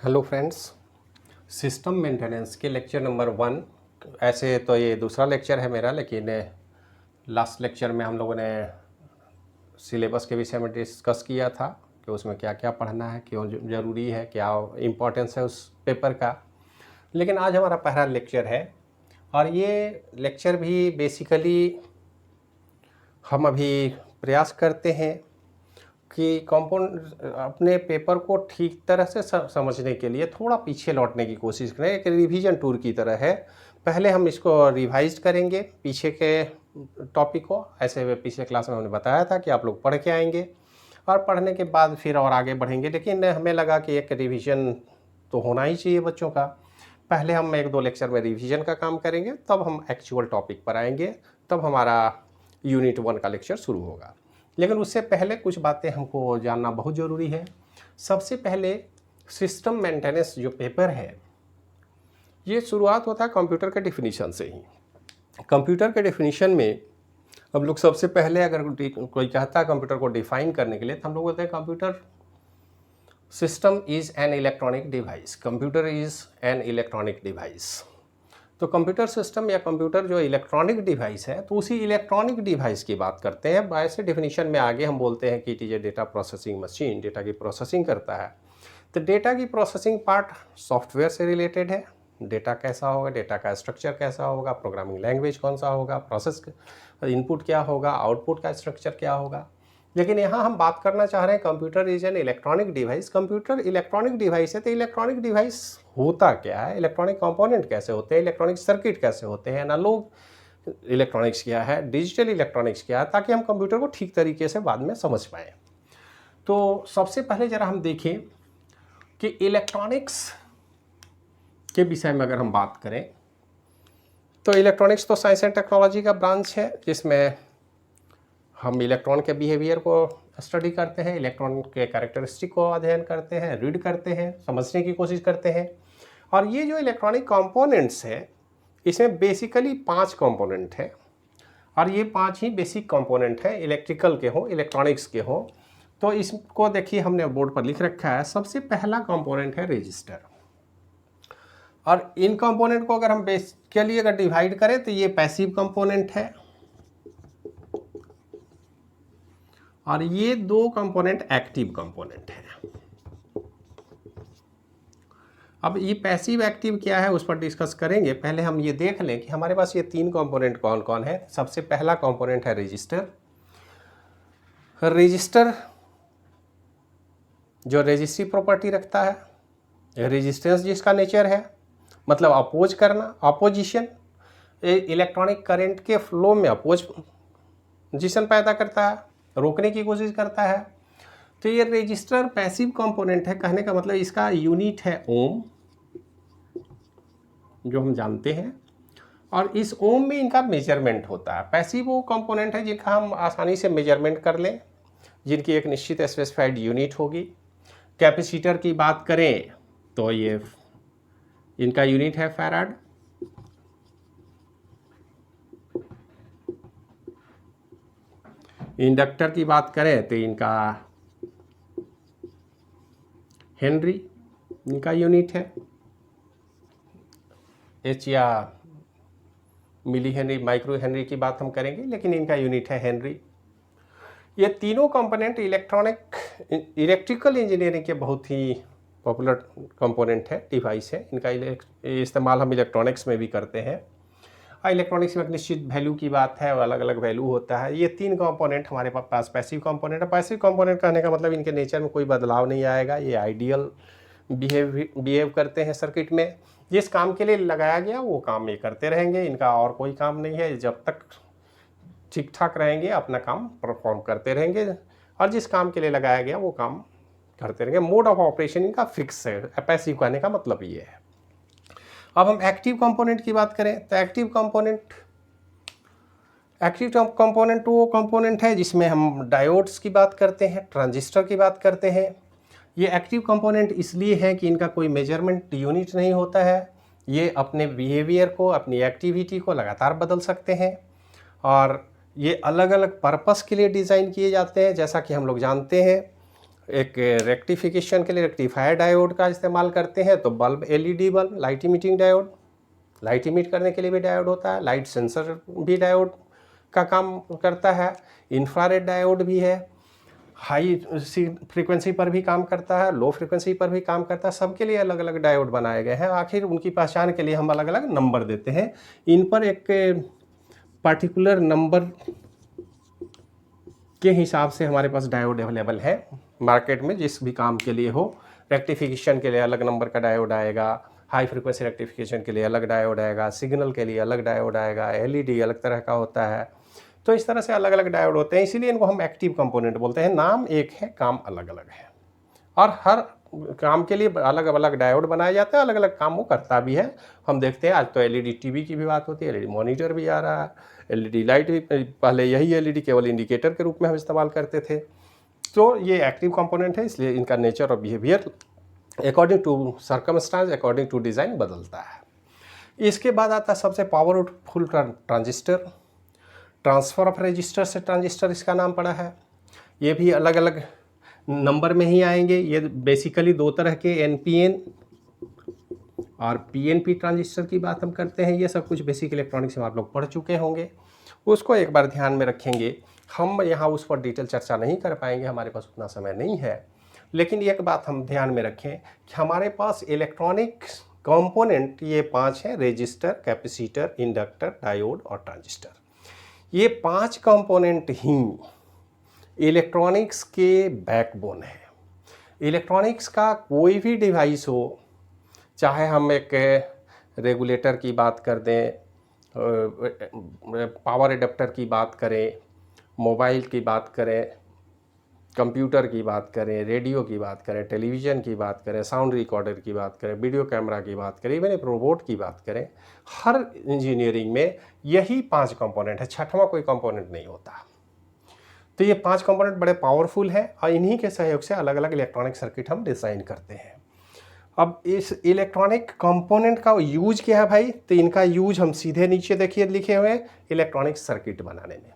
Hello friends, system maintenance के lecture number 1। ऐसे तो ये दूसरा लेक्चर है मेरा, लेकिन लास्ट लेक्चर में हम लोगों ने सिलेबस के विषय में डिस्कस किया था कि उसमें क्या क्या पढ़ना है, क्यों ज़रूरी है, क्या इम्पोर्टेंस है उस पेपर का। लेकिन आज हमारा पहला लेक्चर है और ये लेक्चर भी बेसिकली हम अभी प्रयास करते हैं कि कंपाउंड अपने पेपर को ठीक तरह से समझने के लिए थोड़ा पीछे लौटने की कोशिश करें। एक रिवीजन टूर की तरह है। पहले हम इसको रिवाइज करेंगे पीछे के टॉपिक को। ऐसे पिछले क्लास में हमने बताया था कि आप लोग पढ़ के आएंगे और पढ़ने के बाद फिर और आगे बढ़ेंगे, लेकिन हमें लगा कि एक रिवीजन तो होना ही चाहिए बच्चों का। पहले हम 1-2 लेक्चर में रिवीजन का काम करेंगे, तब हम एक्चुअल टॉपिक पर आएंगे, तब हमारा यूनिट 1 का लेक्चर शुरू होगा। लेकिन उससे पहले कुछ बातें हमको जानना बहुत ज़रूरी है। सबसे पहले सिस्टम मेंटेनेंस जो पेपर है, ये शुरुआत होता है कंप्यूटर के डेफिनेशन से ही। कंप्यूटर के डेफिनेशन में हम लोग सबसे पहले, अगर कोई कहता है कंप्यूटर को डिफाइन करने के लिए, तो हम लोग बोलते हैं computer system is an electronic device. Computer is an electronic device. तो कंप्यूटर सिस्टम या कंप्यूटर जो इलेक्ट्रॉनिक डिवाइस है, तो उसी इलेक्ट्रॉनिक डिवाइस की बात करते हैं। ऐसे डेफिनेशन में आगे हम बोलते हैं कि it is a data processing machine, data की प्रोसेसिंग करता है। तो डेटा की प्रोसेसिंग पार्ट सॉफ्टवेयर से रिलेटेड है। डेटा कैसा होगा, डेटा का स्ट्रक्चर कैसा होगा, प्रोग्रामिंग लैंग्वेज कौन सा होगा, प्रोसेस इनपुट क्या होगा, आउटपुट का स्ट्रक्चर क्या होगा। लेकिन यहाँ हम बात करना चाह रहे हैं computer is an electronic device. Computer electronic device है, तो इलेक्ट्रॉनिक डिवाइस होता क्या है, इलेक्ट्रॉनिक कंपोनेंट कैसे होते हैं, इलेक्ट्रॉनिक सर्किट कैसे होते हैं, एनालॉग इलेक्ट्रॉनिक्स क्या है, डिजिटल इलेक्ट्रॉनिक्स क्या है, ताकि हम कंप्यूटर को ठीक तरीके से बाद में समझ पाएँ। तो सबसे पहले ज़रा हम देखें कि इलेक्ट्रॉनिक्स के विषय में अगर हम बात करें, तो इलेक्ट्रॉनिक्स तो साइंस एंड टेक्नोलॉजी का ब्रांच है, जिसमें हम इलेक्ट्रॉन के बिहेवियर को स्टडी करते हैं, इलेक्ट्रॉन के कैरेक्टरिस्टिक को अध्ययन करते हैं, रीड करते हैं, समझने की कोशिश करते हैं। और ये जो इलेक्ट्रॉनिक कंपोनेंट्स हैं, इसमें बेसिकली 5 कंपोनेंट हैं, और ये 5 ही बेसिक कंपोनेंट हैं, इलेक्ट्रिकल के हों, इलेक्ट्रॉनिक्स के हों। तो इसको देखिए, हमने बोर्ड पर लिख रखा है। सबसे पहला कंपोनेंट है रजिस्टर। और इन कंपोनेंट को अगर हम बेसिकली अगर डिवाइड करें, तो ये पैसिव कंपोनेंट है, और ये 2 कंपोनेंट एक्टिव कंपोनेंट है। अब ये पैसिव एक्टिव क्या है उस पर डिस्कस करेंगे। पहले हम ये देख लें कि हमारे पास ये 3 कंपोनेंट कौन कौन है। सबसे पहला कंपोनेंट है रजिस्टर। रजिस्टर जो रजिस्ट्री प्रॉपर्टी रखता है, रेजिस्टेंस जिसका नेचर है, मतलब अपोज करना, अपोजिशन, इलेक्ट्रॉनिक करंट के फ्लो में अपोजिशन पैदा करता है, रोकने की कोशिश करता है। तो ये रजिस्टर पैसिव कंपोनेंट है। कहने का मतलब इसका यूनिट है ओम, जो हम जानते हैं, और इस ओम में इनका मेजरमेंट होता है। पैसिव वो कंपोनेंट है जिनका हम आसानी से मेजरमेंट कर लें, जिनकी एक निश्चित स्पेसिफाइड यूनिट होगी। कैपेसिटर की बात करें तो ये इनका यूनिट है फैराड। इंडक्टर की बात करें तो इनका हेनरी इनका यूनिट है। एच या मिली हेनरी, माइक्रो हेनरी की बात हम करेंगे, लेकिन इनका यूनिट है हेनरी। ये तीनों कंपोनेंट इलेक्ट्रिकल इंजीनियरिंग के बहुत ही पॉपुलर कंपोनेंट है, डिवाइस है। इनका इस्तेमाल हम इलेक्ट्रॉनिक्स में भी करते हैं। इलेक्ट्रॉनिक्स में एक निश्चित वैल्यू की बात है, अलग अलग वैल्यू होता है। ये 3 कंपोनेंट हमारे पास पैसिव कंपोनेंट है। पैसिव कंपोनेंट कहने का मतलब इनके नेचर में कोई बदलाव नहीं आएगा। ये आइडियल बिहेव करते हैं सर्किट में। जिस काम के लिए लगाया गया वो काम ये करते रहेंगे, इनका और कोई काम नहीं है। जब तक ठीक ठाक रहेंगे अपना काम परफॉर्म करते रहेंगे, और जिस काम के लिए लगाया गया वो काम करते रहेंगे। मोड ऑफ ऑपरेशन इनका फिक्स है। पैसिव कहने का मतलब ये है। अब हम एक्टिव कंपोनेंट की बात करें तो एक्टिव कंपोनेंट वो कंपोनेंट है जिसमें हम डायोड्स की बात करते हैं, ट्रांजिस्टर की बात करते हैं। ये एक्टिव कंपोनेंट इसलिए है कि इनका कोई मेजरमेंट यूनिट नहीं होता है। ये अपने बिहेवियर को, अपनी एक्टिविटी को लगातार बदल सकते हैं, और ये अलग अलग पर्पस के लिए डिज़ाइन किए जाते हैं। जैसा कि हम लोग जानते हैं, एक रेक्टिफिकेशन के लिए रेक्टिफायर डायोड का इस्तेमाल करते हैं, तो bulb LED bulb, light emitting diode, light emit करने के लिए भी डायोड होता है। लाइट सेंसर भी डायोड का काम करता है। इंफ्रारेड डायोड भी है, हाई फ्रीक्वेंसी पर भी काम करता है, लो फ्रीक्वेंसी पर भी काम करता है। सबके लिए अलग अलग डायोड बनाए गए हैं। आखिर उनकी पहचान के लिए हम अलग अलग नंबर देते हैं। इन पर एक पार्टिकुलर नंबर के हिसाब से हमारे पास डायोड अवेलेबल है मार्केट में, जिस भी काम के लिए हो। रेक्टिफिकेशन के लिए अलग नंबर का डायोड आएगा, हाई फ्रीक्वेंसी रेक्टिफिकेशन के लिए अलग डायोड आएगा, सिग्नल के लिए अलग डायोड आएगा, एलईडी अलग तरह का होता है। तो इस तरह से अलग अलग डायोड होते हैं, इसीलिए इनको हम एक्टिव कंपोनेंट बोलते हैं। नाम एक है, काम अलग अलग है, और हर काम के लिए अलग अलग डायोड बनाए जाते हैं, अलग अलग काम वो करता भी है। हम देखते हैं आज तो एलईडी टीवी की भी बात होती है, एलईडी मॉनिटर भी आ रहा है, एलईडी लाइट भी। पहले यही एलईडी केवल इंडिकेटर के रूप में हम इस्तेमाल करते थे। तो ये एक्टिव कंपोनेंट है, इसलिए इनका नेचर और behaviour according to circumstances, according to design बदलता है। इसके बाद आता है सबसे powerful transistor. Transfer of register से ट्रांजिस्टर इसका नाम पड़ा है। ये भी अलग अलग नंबर में ही आएंगे। ये बेसिकली दो तरह के एनपीएन और पीएनपी ट्रांजिस्टर की बात हम करते हैं। ये सब कुछ बेसिक इलेक्ट्रॉनिक्स में आप लोग पढ़ चुके होंगे, उसको एक बार ध्यान में रखेंगे। हम यहाँ उस पर डिटेल चर्चा नहीं कर पाएंगे, हमारे पास उतना समय नहीं है। लेकिन एक बात हम ध्यान में रखें कि हमारे पास इलेक्ट्रॉनिक कंपोनेंट ये 5 हैं: रेजिस्टर, कैपेसिटर, इंडक्टर, डायोड और ट्रांजिस्टर। ये 5 कंपोनेंट ही इलेक्ट्रॉनिक्स के बैकबोन है। इलेक्ट्रॉनिक्स का कोई भी डिवाइस हो, चाहे हम एक रेगुलेटर की बात कर दें, पावर एडाप्टर की बात करें, मोबाइल की बात करें, कंप्यूटर की बात करें, रेडियो की बात करें, टेलीविज़न की बात करें, साउंड रिकॉर्डर की बात करें, वीडियो कैमरा की बात करें, इवन एक रोबोट की बात करें, हर इंजीनियरिंग में यही 5 कंपोनेंट है, छठवां कोई कंपोनेंट नहीं होता। तो ये 5 कंपोनेंट बड़े पावरफुल हैं और इन्हीं के सहयोग से अलग अलग इलेक्ट्रॉनिक सर्किट हम डिज़ाइन करते हैं। अब इस इलेक्ट्रॉनिक कंपोनेंट का यूज क्या है भाई? तो इनका यूज हम सीधे नीचे देखिए लिखे हुए हैं, इलेक्ट्रॉनिक सर्किट बनाने में।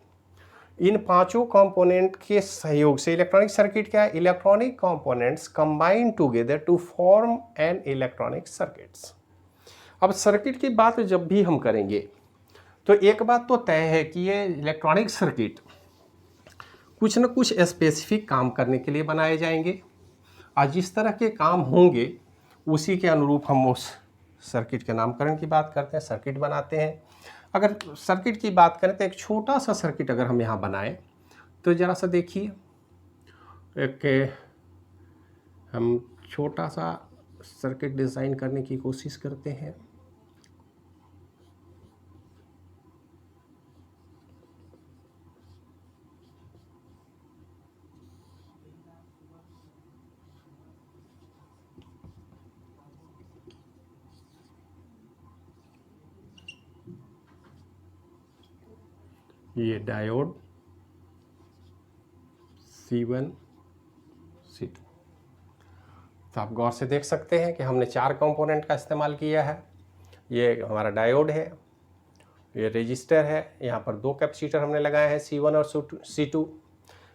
इन 5 कंपोनेंट के सहयोग से इलेक्ट्रॉनिक सर्किट क्या है? Electronic components combine together to form an electronic circuits. अब सर्किट की बात जब भी हम करेंगे तो एक बात तो तय है कि ये इलेक्ट्रॉनिक सर्किट कुछ न कुछ स्पेसिफिक काम करने के लिए बनाए जाएंगे, और जिस तरह के काम होंगे उसी के अनुरूप हम उस सर्किट के नामकरण की बात करते हैं, सर्किट बनाते हैं। अगर सर्किट की बात करें तो एक छोटा सा सर्किट अगर हम यहाँ बनाएं तो ज़रा सा देखिए, एक हम छोटा सा सर्किट डिज़ाइन करने की कोशिश करते हैं। ये डायोड C1 C2, तो आप गौर से देख सकते हैं कि हमने 4 कंपोनेंट का इस्तेमाल किया है। ये हमारा डायोड है, ये रेजिस्टर है, यहाँ पर 2 कैपेसिटर हमने लगाए हैं C1 और C2।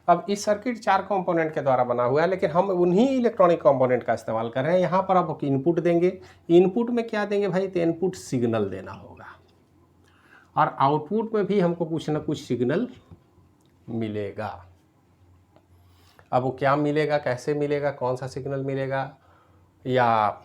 अब इस सर्किट 4 कंपोनेंट के द्वारा बना हुआ है, लेकिन हम उन्हीं इलेक्ट्रॉनिक कंपोनेंट का इस्तेमाल कर रहे हैं। यहाँ पर आप इनपुट देंगे, इनपुट में क्या देंगे भाई? तो इनपुट सिग्नल देना होगा, और आउटपुट में भी हमको कुछ ना कुछ सिग्नल मिलेगा। अब वो क्या मिलेगा, कैसे मिलेगा, कौन सा सिग्नल मिलेगा, या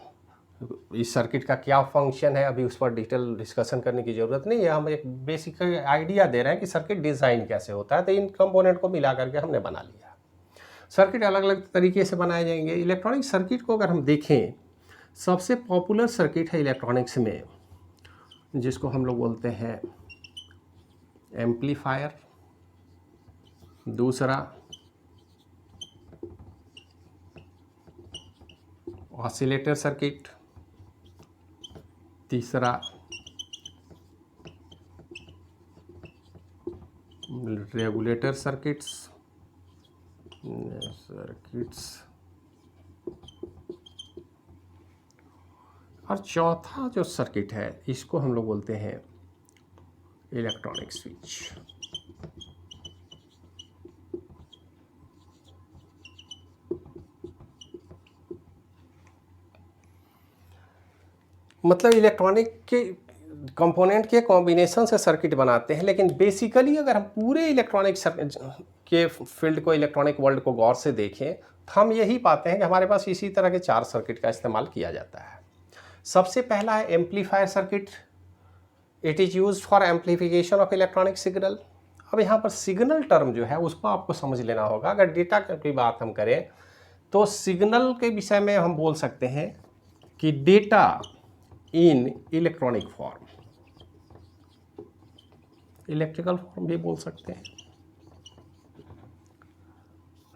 इस सर्किट का क्या फंक्शन है, अभी उस पर डिटेल डिस्कशन करने की ज़रूरत नहीं है। हम एक बेसिक आइडिया दे रहे हैं कि सर्किट डिज़ाइन कैसे होता है। तो इन कंपोनेंट को मिला करके हमने बना लिया। सर्किट अलग अलग तरीके से बनाए जाएंगे। इलेक्ट्रॉनिक सर्किट को अगर हम देखें, सबसे पॉपुलर सर्किट है इलेक्ट्रॉनिक्स में जिसको हम लोग बोलते हैं एम्पलीफायर, दूसरा ऑसिलेटर सर्किट, तीसरा रेगुलेटर सर्किट्स और चौथा जो सर्किट है इसको हम लोग बोलते हैं इलेक्ट्रॉनिक स्विच। मतलब इलेक्ट्रॉनिक के कंपोनेंट के कॉम्बिनेशन से सर्किट बनाते हैं, लेकिन बेसिकली अगर हम पूरे इलेक्ट्रॉनिक के फील्ड को, इलेक्ट्रॉनिक वर्ल्ड को गौर से देखें तो हम यही पाते हैं कि हमारे पास इसी तरह के 4 सर्किट का इस्तेमाल किया जाता है। सबसे पहला है amplifier circuit. It is used for amplification of electronic signal. अब यहाँ पर सिग्नल टर्म जो है उसको आपको समझ लेना होगा। अगर डेटा की बात हम करें तो सिग्नल के विषय में हम बोल सकते हैं कि डेटा इन इलेक्ट्रॉनिक फॉर्म, इलेक्ट्रिकल फॉर्म भी बोल सकते हैं।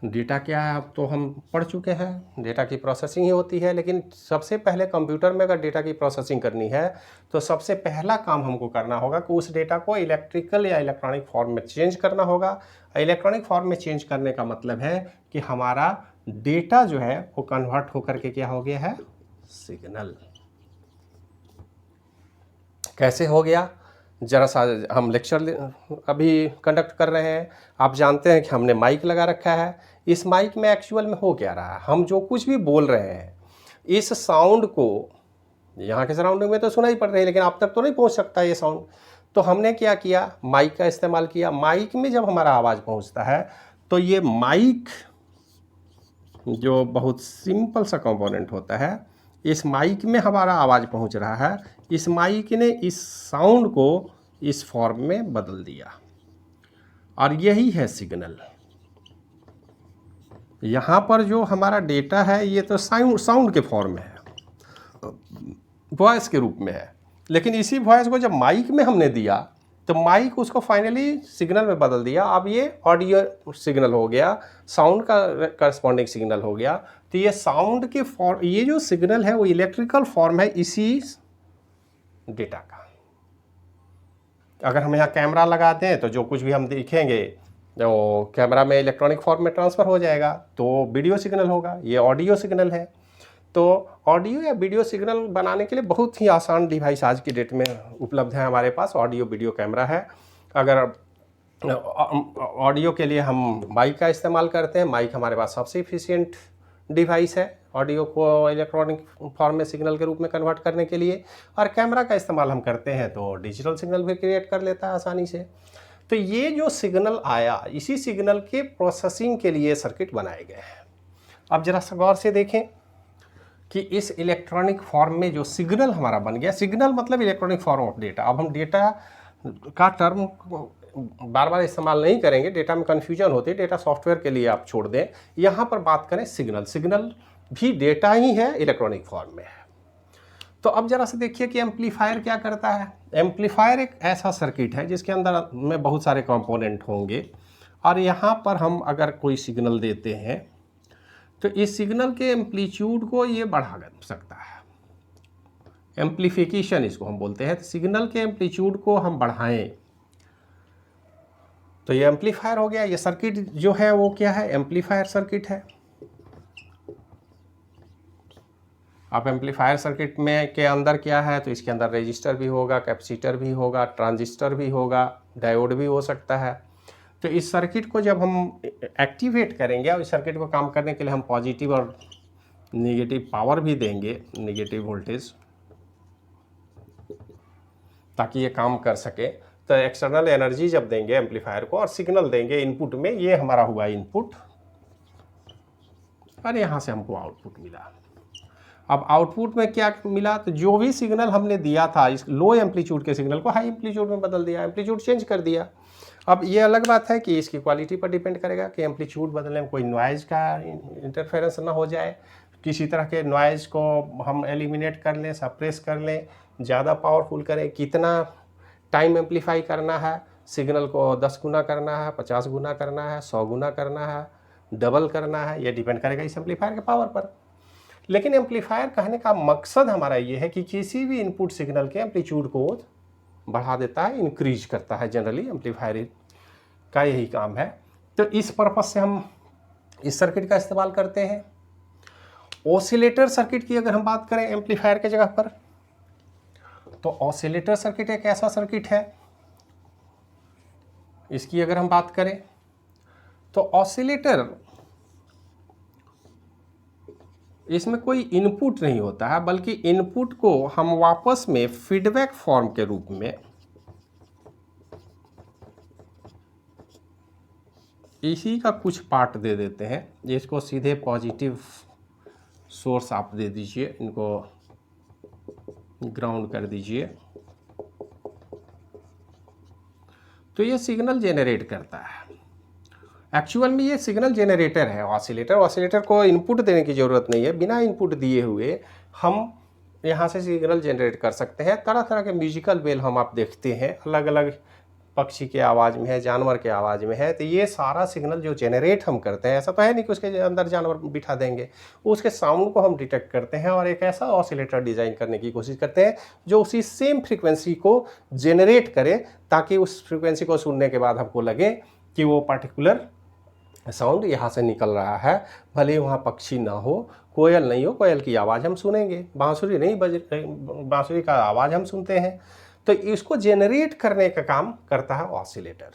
डेटा क्या है अब तो हम पढ़ चुके हैं, डेटा की प्रोसेसिंग ही होती है। लेकिन सबसे पहले कंप्यूटर में अगर डेटा की प्रोसेसिंग करनी है तो सबसे पहला काम हमको करना होगा कि उस डेटा को इलेक्ट्रिकल या इलेक्ट्रॉनिक फॉर्म में चेंज करना होगा। इलेक्ट्रॉनिक फॉर्म में चेंज करने का मतलब है कि हमारा डेटा जो है वो कन्वर्ट होकर के क्या हो गया है, सिग्नल। कैसे हो गया, जरा सा हम लेक्चर अभी कंडक्ट कर रहे हैं। आप जानते हैं कि हमने माइक लगा रखा है। इस माइक में एक्चुअल में हो क्या रहा है, हम जो कुछ भी बोल रहे हैं इस साउंड को यहाँ के सराउंडिंग में तो सुनाई पड़ रही है, लेकिन आप तक तो नहीं पहुँच सकता ये साउंड। तो हमने क्या किया, माइक का इस्तेमाल किया। माइक में जब हमारा आवाज़ पहुँचता है तो ये माइक जो बहुत सिंपल सा कंपोनेंट होता है, इस माइक में हमारा आवाज़ पहुंच रहा है। इस माइक ने इस साउंड को इस फॉर्म में बदल दिया और यही है सिग्नल। यहाँ पर जो हमारा डेटा है ये तो साउंड के फॉर्म में है, वॉइस के रूप में है। लेकिन इसी वॉइस को जब माइक में हमने दिया तो माइक उसको फाइनली सिग्नल में बदल दिया। अब ये ऑडियो सिग्नल हो गया, साउंड का करस्पॉन्डिंग सिग्नल हो गया। तो ये साउंड के फॉर्म, ये जो सिग्नल है वो इलेक्ट्रिकल फॉर्म है इसी डेटा का। अगर हम यहाँ कैमरा लगा दें तो जो कुछ भी हम दिखेंगे तो कैमरा में इलेक्ट्रॉनिक फॉर्म में ट्रांसफ़र हो जाएगा, तो वीडियो सिग्नल होगा। ये ऑडियो सिग्नल है। तो ऑडियो या वीडियो सिग्नल बनाने के लिए बहुत ही आसान डिवाइस आज की डेट में उपलब्ध है हमारे पास। ऑडियो वीडियो कैमरा है। अगर ऑडियो के लिए हम माइक का इस्तेमाल करते हैं, माइक हमारे पास सबसे इफिशिएंट डिवाइस है ऑडियो को इलेक्ट्रॉनिक फॉर्म में सिग्नल के रूप में कन्वर्ट करने के लिए। और कैमरा का इस्तेमाल हम करते हैं तो डिजिटल सिग्नल भी क्रिएट कर लेता है आसानी से। तो ये जो सिग्नल आया, इसी सिग्नल के प्रोसेसिंग के लिए सर्किट बनाए गए हैं। अब जरा सा गौर से देखें कि इस इलेक्ट्रॉनिक फॉर्म में जो सिग्नल हमारा बन गया, सिग्नल मतलब इलेक्ट्रॉनिक फॉर्म ऑफ डेटा। अब हम डेटा का टर्म बार बार इस्तेमाल नहीं करेंगे, डेटा में कन्फ्यूजन होती है, डेटा सॉफ्टवेयर के लिए आप छोड़ दें। यहाँ पर बात करें सिग्नल, सिग्नल भी डेटा ही है, इलेक्ट्रॉनिक फॉर्म में है। तो अब जरा से देखिए कि एम्पलीफायर क्या करता है। एम्पलीफायर एक ऐसा सर्किट है जिसके अंदर में बहुत सारे कंपोनेंट होंगे और यहाँ पर हम अगर कोई सिग्नल देते हैं तो इस सिग्नल के एम्पलीट्यूड को ये बढ़ा सकता है। एम्पलीफिकेशन इसको हम बोलते हैं। तो सिग्नल के एम्पलीट्यूड को हम बढ़ाएं तो ये एम्पलीफायर हो गया। ये सर्किट जो है वो क्या है, एम्पलीफायर सर्किट है। अब एम्पलीफायर सर्किट में के अंदर क्या है, तो इसके अंदर रेजिस्टर भी होगा, कैपेसिटर भी होगा, ट्रांजिस्टर भी होगा, डायोड भी हो सकता है। तो इस सर्किट को जब हम एक्टिवेट करेंगे और इस सर्किट को काम करने के लिए हम पॉजिटिव और नेगेटिव पावर भी देंगे, नेगेटिव वोल्टेज, ताकि ये काम कर सके। तो एक्सटर्नल एनर्जी जब देंगे एम्पलीफायर को और सिग्नल देंगे इनपुट में, ये हमारा हुआ इनपुट और यहाँ से हमको आउटपुट मिला। अब आउटपुट में क्या मिला, तो जो भी सिग्नल हमने दिया था इस लो एम्पलीट्यूड के सिग्नल को हाई एम्पलीट्यूड में बदल दिया, एम्पलीट्यूड चेंज कर दिया। अब ये अलग बात है कि इसकी क्वालिटी पर डिपेंड करेगा कि एम्पलीट्यूड बदलने में कोई नॉइज़ का इंटरफेरेंस ना हो जाए, किसी तरह के नॉइज़ को हम एलिमिनेट कर लें, सप्रेस कर लें, ज़्यादा पावरफुल करें, कितना टाइम एम्पलीफाई करना है, सिग्नल को 10 गुना करना है, 50 गुना करना है, 100 गुना करना है, डबल करना है, ये डिपेंड करेगा इस एम्पलीफायर के पावर पर। लेकिन एम्पलीफायर कहने का मकसद हमारा ये है कि किसी भी इनपुट सिग्नल के एम्पलीट्यूड को बढ़ा देता है, इंक्रीज करता है। जनरली एम्पलीफायर का यही काम है। तो इस पर्पज से हम इस सर्किट का इस्तेमाल करते हैं। ऑसिलेटर सर्किट की अगर हम बात करें एम्पलीफायर के जगह पर, तो ऑसिलेटर सर्किट एक ऐसा सर्किट है, इसकी अगर हम बात करें तो ऑसिलेटर इसमें कोई इनपुट नहीं होता है, बल्कि इनपुट को हम वापस में फीडबैक फॉर्म के रूप में इसी का कुछ पार्ट दे देते हैं। इसको सीधे पॉजिटिव सोर्स आप दे दीजिए, इनको ग्राउंड कर दीजिए, तो ये सिग्नल जेनरेट करता है। एक्चुअल में ये सिग्नल जेनरेटर है ऑसिलेटर। ऑसिलेटर को इनपुट देने की ज़रूरत नहीं है, बिना इनपुट दिए हुए हम यहाँ से सिग्नल जनरेट कर सकते हैं। तरह तरह के म्यूजिकल वेल हम आप देखते हैं, अलग अलग पक्षी के आवाज़ में है, जानवर के आवाज़ में है। तो ये सारा सिग्नल जो जेनरेट हम करते हैं, ऐसा तो है नहीं कि उसके अंदर जानवर बिठा देंगे, उसके साउंड को हम डिटेक्ट करते हैं और एक ऐसा ऑसिलेटर डिज़ाइन करने की कोशिश करते हैं जो उसी सेम फ्रीक्वेंसी को जेनरेट करे, ताकि उस फ्रीक्वेंसी को सुनने के बाद हमको लगे कि वो पर्टिकुलर साउंड यहाँ से निकल रहा है। भले वहाँ पक्षी ना हो, कोयल नहीं हो, कोयल की आवाज़ हम सुनेंगे, बांसुरी नहीं बज बांसुरी का आवाज़ हम सुनते हैं। तो इसको जेनरेट करने का काम करता है ऑसिलेटर।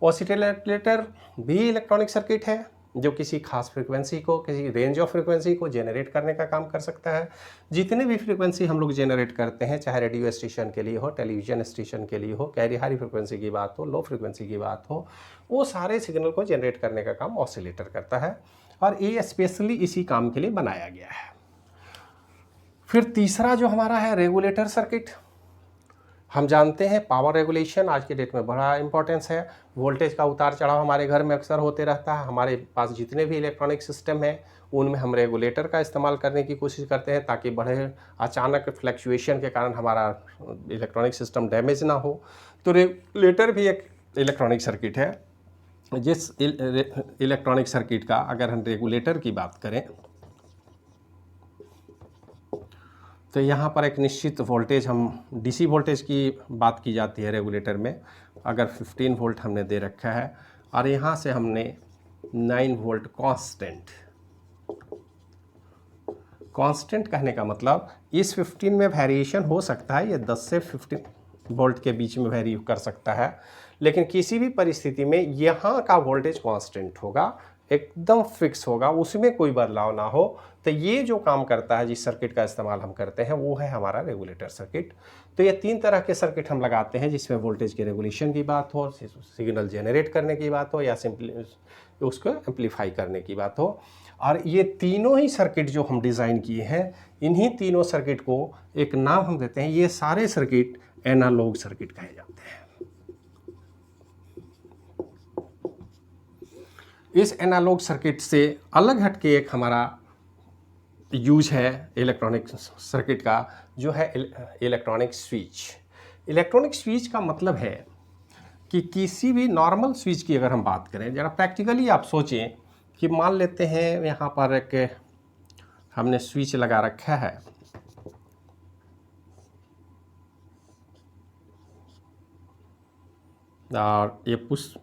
ऑसिलेटर भी इलेक्ट्रॉनिक सर्किट है जो किसी खास फ्रीक्वेंसी को, किसी रेंज ऑफ फ्रीक्वेंसी को जेनरेट करने का काम कर सकता है। जितने भी फ्रीक्वेंसी हम लोग जेनरेट करते हैं, चाहे रेडियो स्टेशन के लिए हो, टेलीविज़न स्टेशन के लिए हो, कैरी हाई फ्रीक्वेंसी की बात हो, लो फ्रीक्वेंसी की बात हो, वो सारे सिग्नल को जनरेट करने का काम ऑसिलेटर करता है और ये स्पेशली इसी काम के लिए बनाया गया है। फिर तीसरा जो हमारा है रेगुलेटर सर्किट। हम जानते हैं पावर रेगुलेशन आज के डेट में बड़ा इंपॉर्टेंस है। वोल्टेज का उतार चढ़ाव हमारे घर में अक्सर होते रहता है। हमारे पास जितने भी इलेक्ट्रॉनिक सिस्टम हैं उनमें हम रेगुलेटर का इस्तेमाल करने की कोशिश करते हैं, ताकि बड़े अचानक फ्लक्चुएशन के कारण हमारा इलेक्ट्रॉनिक सिस्टम डैमेज ना हो। तो रेगुलेटर भी एक इलेक्ट्रॉनिक सर्किट है। जिस इलेक्ट्रॉनिक सर्किट का अगर हम रेगुलेटर की बात करें तो यहाँ पर एक निश्चित वोल्टेज, हम डीसी वोल्टेज की बात की जाती है रेगुलेटर में। अगर 15 वोल्ट हमने दे रखा है और यहाँ से हमने 9 वोल्ट कांस्टेंट कहने का मतलब इस 15 में वेरिएशन हो सकता है, ये 10 से 15 वोल्ट के बीच में वेरी कर सकता है, लेकिन किसी भी परिस्थिति में यहाँ का वोल्टेज कांस्टेंट होगा, एकदम फिक्स होगा, उसमें कोई बदलाव ना हो। तो ये जो काम करता है, जिस सर्किट का इस्तेमाल हम करते हैं, वो है हमारा रेगुलेटर सर्किट। तो ये 3 तरह के सर्किट हम लगाते हैं, जिसमें वोल्टेज के रेगुलेशन की बात हो, सिग्नल जनरेट करने की बात हो, या सिंपली उसको एम्पलीफाई करने की बात हो। और ये तीनों ही सर्किट जो हम डिज़ाइन किए हैं, इन्हीं तीनों सर्किट को एक नाम हम देते हैं। ये सारे सर्किट एनालॉग सर्किट कहे जाते हैं। इस एनालॉग सर्किट से अलग हटके एक हमारा यूज है इलेक्ट्रॉनिक सर्किट का, जो है इलेक्ट्रॉनिक स्विच। इलेक्ट्रॉनिक स्विच का मतलब है कि किसी भी नॉर्मल स्विच की अगर हम बात करें, ज़रा प्रैक्टिकली आप सोचें कि मान लेते हैं यहाँ पर एक हमने स्विच लगा रखा है और ये पुश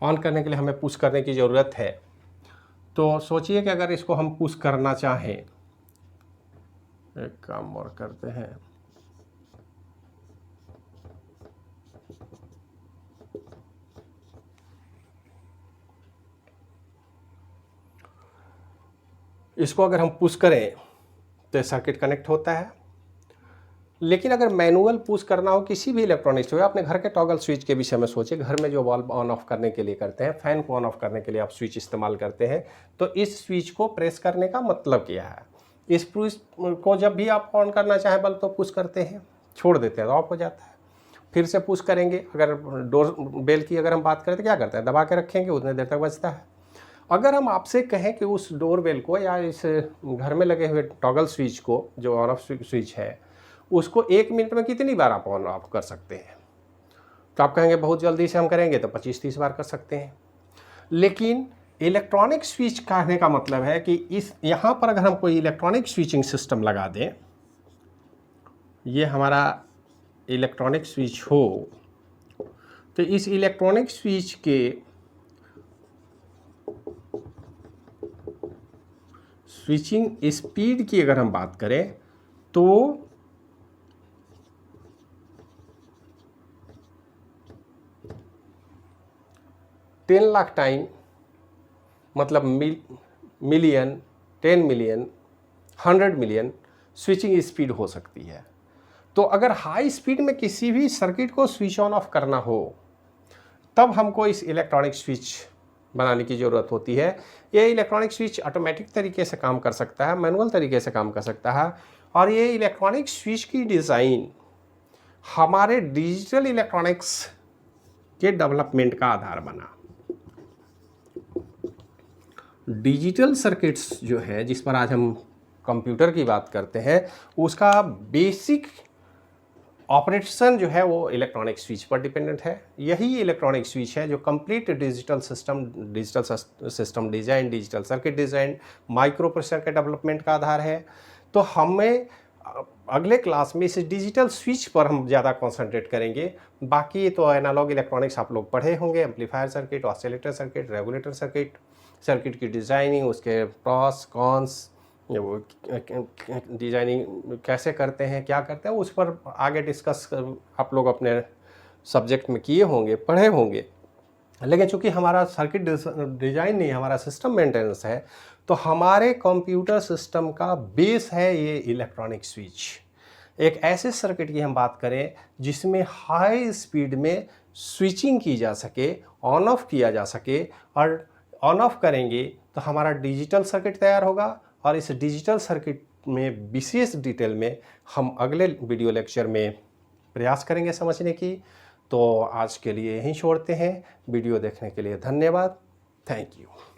ऑन करने के लिए हमें पुश करने की ज़रूरत है। तो सोचिए कि अगर इसको हम पुश करना चाहें, एक काम और करते हैं, इसको अगर हम पुश करें तो सर्किट कनेक्ट होता है। लेकिन अगर मैनुअल पुश करना हो किसी भी इलेक्ट्रॉनिक्स हो, अपने घर के टॉगल स्विच के विषय में सोचिए, घर में जो बल्ब ऑन ऑफ करने के लिए करते हैं, फैन को ऑन ऑफ करने के लिए आप स्विच इस्तेमाल करते हैं, तो इस स्विच को प्रेस करने का मतलब क्या है? इस पुश को जब भी आप ऑन करना चाहें बल्ब तो पुश करते हैं, छोड़ देते हैं तो ऑफ हो जाता है, फिर से पुश करेंगे। अगर डोर बेल की अगर हम बात करें तो क्या करते हैं, दबा के रखेंगे, उतने देर तक बजता है। अगर हम आपसे कहें कि उस डोर बेल को या इस घर में लगे हुए टॉगल स्विच को, जो ऑन ऑफ स्विच है, उसको 1 मिनट में कितनी बार आप ऑन ऑफ कर सकते हैं, तो आप कहेंगे बहुत जल्दी से हम करेंगे तो 25-30 बार कर सकते हैं। लेकिन इलेक्ट्रॉनिक स्विच कहने का मतलब है कि इस यहाँ पर अगर हम कोई इलेक्ट्रॉनिक स्विचिंग सिस्टम लगा दें, ये हमारा इलेक्ट्रॉनिक स्विच हो, तो इस इलेक्ट्रॉनिक स्विच के स्विचिंग स्पीड की अगर हम बात करें तो 10 लाख टाइम मतलब million, 10 million, 100 million switching speed हो सकती है। तो अगर हाई स्पीड में किसी भी सर्किट को स्विच ऑन ऑफ करना हो तब हमको इस इलेक्ट्रॉनिक स्विच बनाने की ज़रूरत होती है। ये इलेक्ट्रॉनिक स्विच ऑटोमेटिक तरीके से काम कर सकता है, मैनुअल तरीके से काम कर सकता है, और ये इलेक्ट्रॉनिक स्विच की डिज़ाइन हमारे डिजिटल इलेक्ट्रॉनिक्स के डेवलपमेंट का आधार बना। डिजिटल सर्किट्स जो है जिस पर आज हम कंप्यूटर की बात करते हैं, उसका बेसिक ऑपरेशन जो है वो इलेक्ट्रॉनिक स्विच पर डिपेंडेंट है। यही इलेक्ट्रॉनिक स्विच है जो complete digital system design, digital circuit design, micro processor के डेवलपमेंट का आधार है। तो हमें अगले क्लास में इस डिजिटल स्विच पर हम ज़्यादा कंसंट्रेट करेंगे। बाकी तो एनालॉग इलेक्ट्रॉनिक्स आप लोग पढ़े होंगे, amplifier circuit, oscillator circuit, regulator circuit, circuit की डिज़ाइनिंग, उसके प्रॉस कॉन्स, वो डिज़ाइनिंग कैसे करते हैं, क्या करते हैं, उस पर आगे डिस्कस आप लोग अपने सब्जेक्ट में किए होंगे, पढ़े होंगे। लेकिन चूंकि हमारा सर्किट डिज़ाइन नहीं, हमारा सिस्टम मेंटेनेंस है, तो हमारे कंप्यूटर सिस्टम का बेस है ये इलेक्ट्रॉनिक स्विच। एक ऐसे सर्किट की हम बात करें जिसमें हाई स्पीड में स्विचिंग की जा सके, ऑन ऑफ किया जा सके, और ऑन ऑफ करेंगे तो हमारा डिजिटल सर्किट तैयार होगा। और इस डिजिटल सर्किट में विशेष डिटेल में हम अगले वीडियो लेक्चर में प्रयास करेंगे समझने की। तो आज के लिए यहीं छोड़ते हैं। वीडियो देखने के लिए धन्यवाद। Thank you.